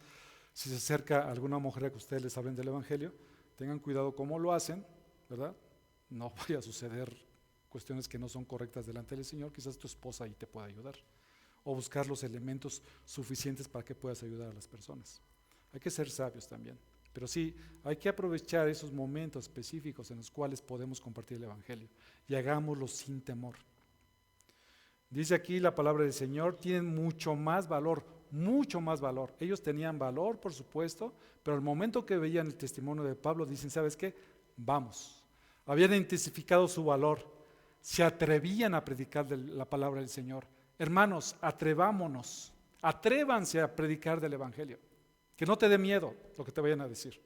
si se acerca alguna mujer a que ustedes les hablen del Evangelio, tengan cuidado cómo lo hacen, ¿verdad? No vaya a suceder cuestiones que no son correctas delante del Señor, quizás tu esposa ahí te pueda ayudar, o buscar los elementos suficientes para que puedas ayudar a las personas. Hay que ser sabios también, pero sí, hay que aprovechar esos momentos específicos en los cuales podemos compartir el Evangelio y hagámoslo sin temor. Dice aquí la palabra del Señor, tienen mucho más valor, mucho más valor. Ellos tenían valor, por supuesto, pero al momento que veían el testimonio de Pablo, dicen, ¿sabes qué? Vamos. Habían intensificado su valor, se atrevían a predicar la palabra del Señor. Hermanos, atrevámonos, atrévanse a predicar del Evangelio. Que no te dé miedo lo que te vayan a decir.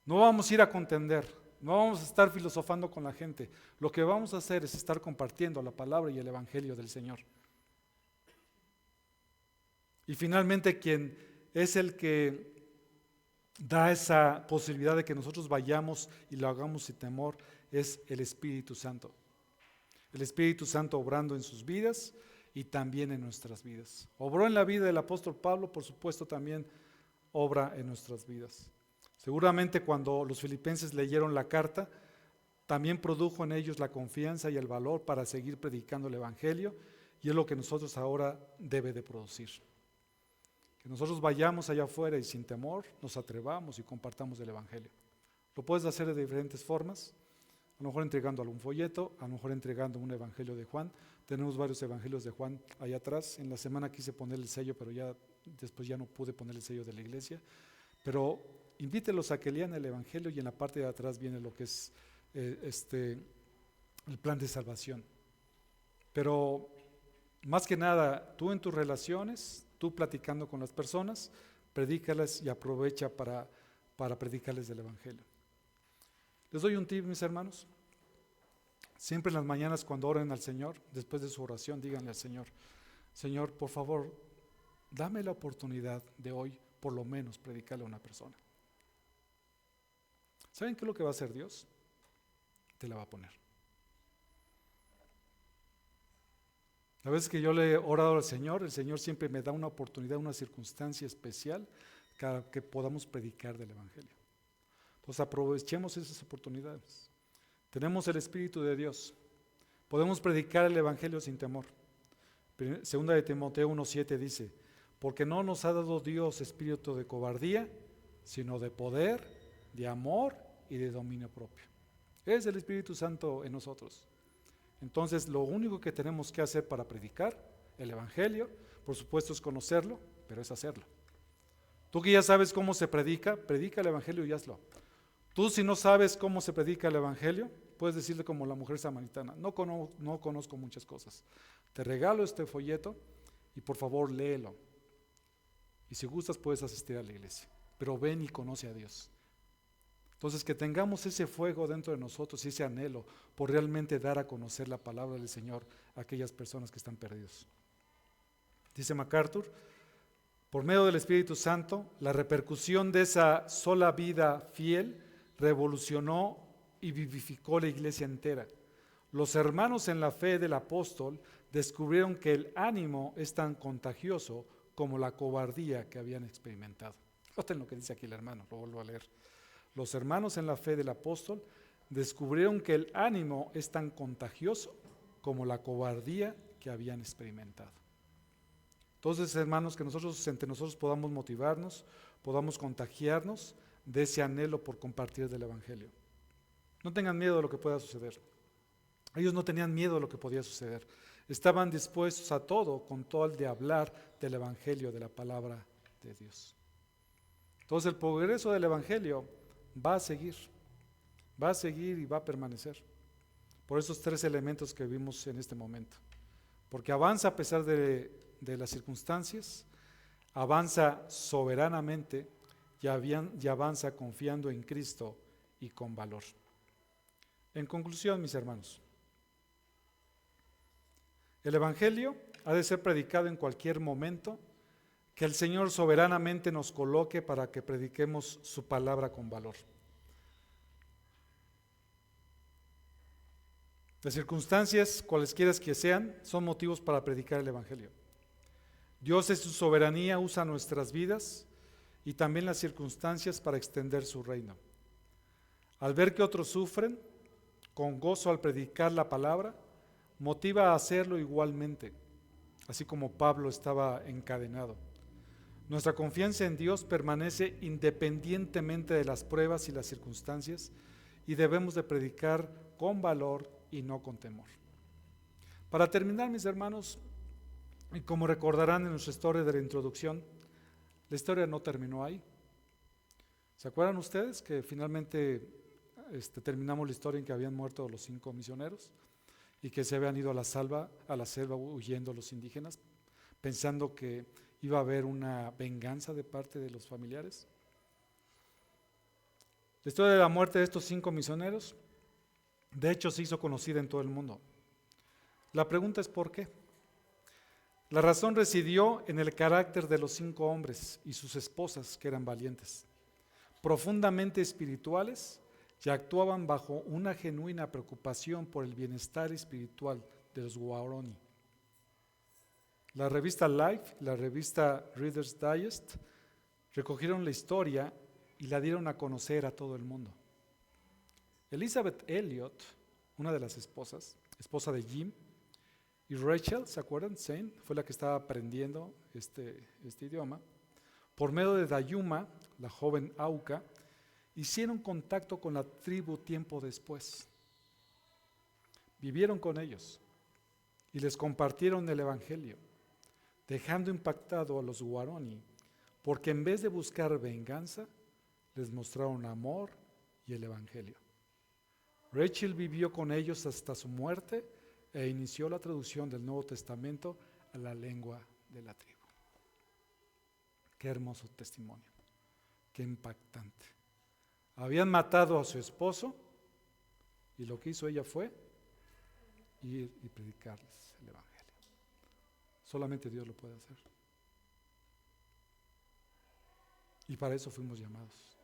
No vamos a ir a contender, no vamos a estar filosofando con la gente. Lo que vamos a hacer es estar compartiendo la palabra y el Evangelio del Señor. Y finalmente, quien es el que da esa posibilidad de que nosotros vayamos y lo hagamos sin temor, es el Espíritu Santo. El Espíritu Santo obrando en sus vidas y también en nuestras vidas. Obró en la vida del apóstol Pablo, por supuesto también obra en nuestras vidas. Seguramente cuando los filipenses leyeron la carta, también produjo en ellos la confianza y el valor para seguir predicando el Evangelio, y es lo que nosotros ahora debe de producir. Que nosotros vayamos allá afuera y sin temor nos atrevamos y compartamos el Evangelio. Lo puedes hacer de diferentes formas, a lo mejor entregando algún folleto, a lo mejor entregando un Evangelio de Juan. Tenemos varios Evangelios de Juan allá atrás. En la semana quise poner el sello, pero después ya no pude poner el sello de la iglesia. Pero invítelos a que lean el Evangelio y en la parte de atrás viene lo que es el plan de salvación. Pero más que nada, tú en tus relaciones, tú platicando con las personas, predícales y aprovecha para predicarles del Evangelio. Les doy un tip, mis hermanos. Siempre en las mañanas cuando oren al Señor, después de su oración, díganle al Señor, Señor, por favor, dame la oportunidad de hoy, por lo menos, predicarle a una persona. ¿Saben qué es lo que va a hacer Dios? Te la va a poner. La vez que yo le he orado al Señor, el Señor siempre me da una oportunidad, una circunstancia especial para que podamos predicar del Evangelio. Entonces aprovechemos esas oportunidades. Tenemos el Espíritu de Dios. Podemos predicar el Evangelio sin temor. Segunda de Timoteo 1:7 dice, porque no nos ha dado Dios espíritu de cobardía, sino de poder, de amor y de dominio propio. Es el Espíritu Santo en nosotros. Entonces lo único que tenemos que hacer para predicar el Evangelio, por supuesto es conocerlo, pero es hacerlo. Tú que ya sabes cómo se predica el Evangelio y hazlo. Tú, si no sabes cómo se predica el evangelio, puedes decirle como la mujer samaritana: no conozco muchas cosas, te regalo este folleto y por favor léelo, y si gustas puedes asistir a la iglesia, pero ven y conoce a Dios. Entonces, que tengamos ese fuego dentro de nosotros y ese anhelo por realmente dar a conocer la palabra del Señor a aquellas personas que están perdidos. Dice MacArthur: por medio del Espíritu Santo, la repercusión de esa sola vida fiel revolucionó y vivificó la iglesia entera. Los hermanos en la fe del apóstol descubrieron que el ánimo es tan contagioso como la cobardía que habían experimentado. Noten lo que dice aquí el hermano, lo vuelvo a leer. Los hermanos en la fe del apóstol descubrieron que el ánimo es tan contagioso como la cobardía que habían experimentado. Entonces, hermanos, que entre nosotros podamos motivarnos, podamos contagiarnos de ese anhelo por compartir del evangelio. No tengan miedo de lo que pueda suceder. Ellos no tenían miedo de lo que podía suceder. Estaban dispuestos a todo con tal de hablar del evangelio, de la palabra de Dios. Entonces, el progreso del evangelio va a seguir y va a permanecer. Por esos tres elementos que vimos en este momento. Porque avanza a pesar de las circunstancias, avanza soberanamente y avanza confiando en Cristo y con valor. En conclusión, mis hermanos, el evangelio ha de ser predicado en cualquier momento que el Señor soberanamente nos coloque para que prediquemos su palabra con valor. Las circunstancias, cualesquiera que sean, son motivos para predicar el evangelio. Dios en su soberanía usa nuestras vidas y también las circunstancias para extender su reino. Al ver que otros sufren, con gozo al predicar la palabra, motiva a hacerlo igualmente, así como Pablo estaba encadenado. Nuestra confianza en Dios permanece independientemente de las pruebas y las circunstancias, y debemos de predicar con valor y no con temor. Para terminar, mis hermanos, y como recordarán en nuestra historia de la introducción, la historia no terminó ahí. ¿Se acuerdan ustedes que finalmente terminamos la historia en que habían muerto los 5 misioneros y que se habían ido a la selva huyendo los indígenas, pensando que iba a haber una venganza de parte de los familiares? La historia de la muerte de estos 5 misioneros, de hecho, se hizo conocida en todo el mundo. La pregunta es ¿por qué? La razón residió en el carácter de los 5 hombres y sus esposas, que eran valientes, profundamente espirituales, y actuaban bajo una genuina preocupación por el bienestar espiritual de los Waorani. La revista Life, la revista Reader's Digest, recogieron la historia y la dieron a conocer a todo el mundo. Elizabeth Elliot, una de las esposas, esposa de Jim, y Rachel, ¿se acuerdan? Zane, fue la que estaba aprendiendo este idioma. Por medio de Dayuma, la joven Auca, hicieron contacto con la tribu tiempo después. Vivieron con ellos y les compartieron el evangelio, dejando impactado a los Waorani, porque en vez de buscar venganza, les mostraron amor y el evangelio. Rachel vivió con ellos hasta su muerte e inició la traducción del Nuevo Testamento a la lengua de la tribu. Qué hermoso testimonio, qué impactante. Habían matado a su esposo y lo que hizo ella fue ir y predicarles el evangelio. Solamente Dios lo puede hacer. Y para eso fuimos llamados.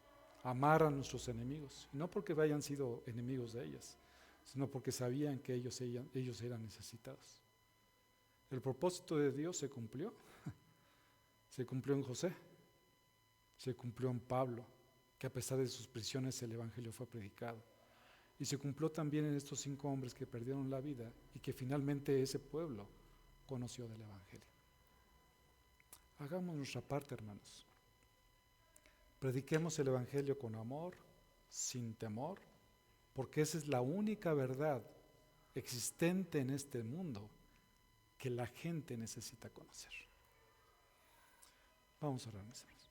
Amar a nuestros enemigos, y no porque hayan sido enemigos de ellas, sino porque sabían que ellos eran necesitados. El propósito de Dios se cumplió. Se cumplió en José, se cumplió en Pablo, que a pesar de sus prisiones el evangelio fue predicado, y se cumplió también en estos 5 hombres que perdieron la vida y que finalmente ese pueblo conoció del evangelio. Hagamos nuestra parte, hermanos. Prediquemos el evangelio con amor, sin temor, porque esa es la única verdad existente en este mundo que la gente necesita conocer. Vamos a orar, mis hermanos.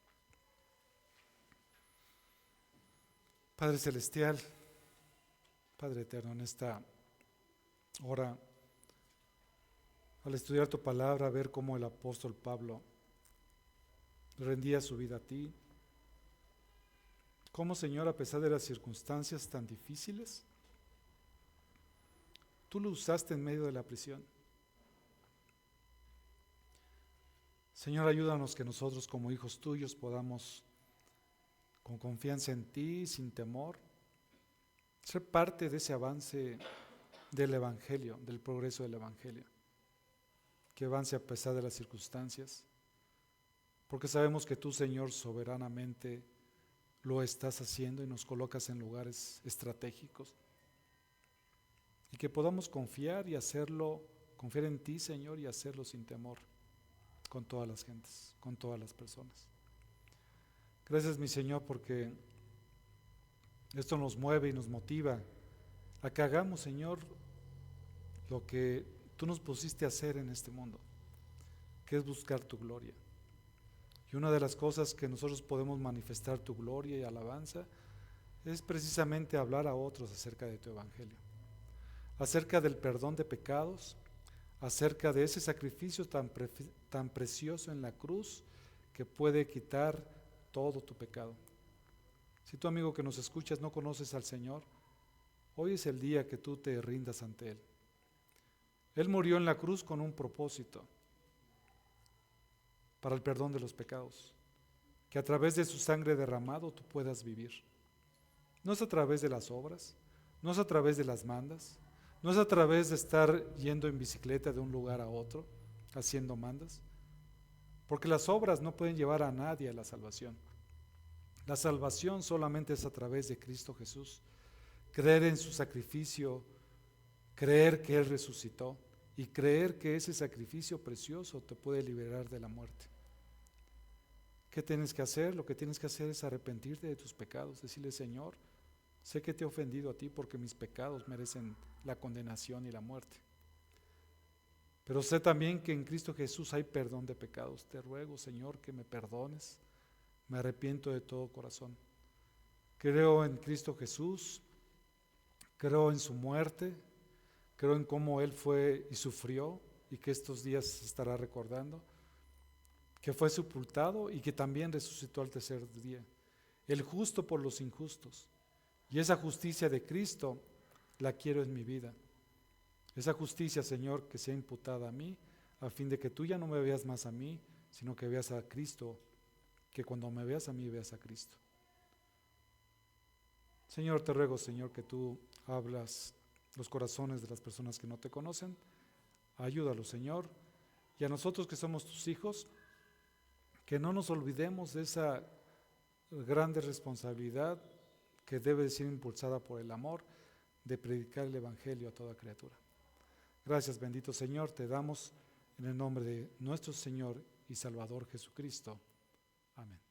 Padre Celestial, Padre Eterno, en esta hora, al estudiar tu palabra, ver cómo el apóstol Pablo rendía su vida a ti, cómo, Señor, a pesar de las circunstancias tan difíciles, tú lo usaste en medio de la prisión. Señor, ayúdanos que nosotros como hijos tuyos podamos, con confianza en ti, sin temor, ser parte de ese avance del Evangelio, del progreso del Evangelio, que avance a pesar de las circunstancias, porque sabemos que tú, Señor, soberanamente lo estás haciendo y nos colocas en lugares estratégicos, y que podamos confiar y hacerlo, confiar en ti, Señor, y hacerlo sin temor, con todas las gentes, con todas las personas. Gracias, mi Señor, porque esto nos mueve y nos motiva a que hagamos, Señor, lo que tú nos pusiste a hacer en este mundo, que es buscar tu gloria. Y una de las cosas que nosotros podemos manifestar tu gloria y alabanza es precisamente hablar a otros acerca de tu evangelio, acerca del perdón de pecados, acerca de ese sacrificio tan precioso en la cruz que puede quitar todo tu pecado. Si tú, amigo que nos escuchas, no conoces al Señor, hoy es el día que tú te rindas ante Él. Él murió en la cruz con un propósito, para el perdón de los pecados, que a través de su sangre derramado tú puedas vivir. No es a través de las obras, no es a través de las mandas, no es a través de estar yendo en bicicleta de un lugar a otro, haciendo mandas, porque las obras no pueden llevar a nadie a la salvación. La salvación solamente es a través de Cristo Jesús. Creer en su sacrificio, creer que Él resucitó y creer que ese sacrificio precioso te puede liberar de la muerte. ¿Qué tienes que hacer? Lo que tienes que hacer es arrepentirte de tus pecados, decirle: Señor, sé que te he ofendido a ti porque mis pecados merecen la condenación y la muerte. Pero sé también que en Cristo Jesús hay perdón de pecados. Te ruego, Señor, que me perdones. Me arrepiento de todo corazón. Creo en Cristo Jesús, creo en su muerte, creo en cómo Él fue y sufrió y que estos días se estará recordando, que fue sepultado y que también resucitó al tercer día. El justo por los injustos. Y esa justicia de Cristo la quiero en mi vida. Esa justicia, Señor, que sea imputada a mí, a fin de que tú ya no me veas más a mí, sino que veas a Cristo, que cuando me veas a mí, veas a Cristo. Señor, te ruego, Señor, que tú hablas los corazones de las personas que no te conocen. Ayúdalos, Señor, y a nosotros que somos tus hijos, que no nos olvidemos de esa grande responsabilidad que debe ser impulsada por el amor de predicar el evangelio a toda criatura. Gracias, bendito Señor, te damos en el nombre de nuestro Señor y Salvador Jesucristo. Amén.